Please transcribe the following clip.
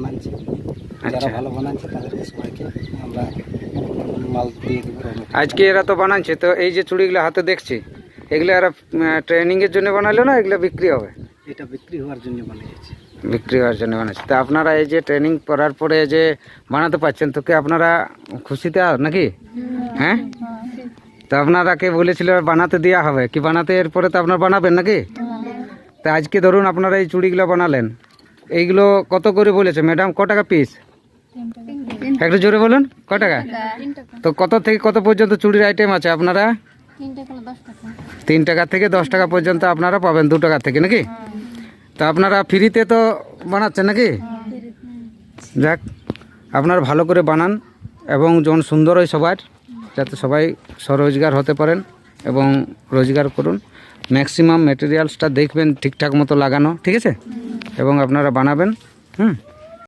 বানাচ্ছি, যারা আচ্ছা, ভালো বানাচ্ছে তাদেরকে সবাইকে আমরা মাল দিয়ে দেবো। আজকে এরা তো বানাচ্ছে, তো এই যে চুড়িগুলো হাতে দেখছি, এগুলো এরা ট্রেনিংয়ের জন্য বানালো না এগুলো বিক্রি হবে? এটা বিক্রি হওয়ার জন্য বানিয়েছি। বিক্রি হওয়ার জন্য বানাচ্ছে। তো আপনারা এই যে ট্রেনিং করার পরে যে বানাতে পারছেন, তো কি আপনারা খুশিতে নাকি? হ্যাঁ, তো আপনারা কে বলেছিল বানাতে দেওয়া হবে কি? বানাতে এরপরে তো আপনারা বানাবেন নাকি? তা আজকে ধরুন আপনারা এই চুড়িগুলো বানালেন, এইগুলো কত করে বলেছে ম্যাডাম? ক টাকা পিস? একটু জোরে বলুন, ক টাকা? তো কত থেকে কত পর্যন্ত চুড়ির আইটেম আছে আপনারা? 3 টাকা থেকে 10 টাকা পর্যন্ত আপনারা পাবেন, 2 টাকা থেকে নাকি? তো আপনারা ফ্রিতে তো বানাচ্ছেন নাকি? যাক, আপনারা ভালো করে বানান এবং যেমন সুন্দর হয় সবার, যাতে সবাই স্বরোজগার হতে পারেন এবং রোজগার করুন। ম্যাক্সিমাম ম্যাটেরিয়ালসটা দেখবেন ঠিকঠাক মতো লাগানো, ঠিক আছে? এবং আপনারা বানাবেন।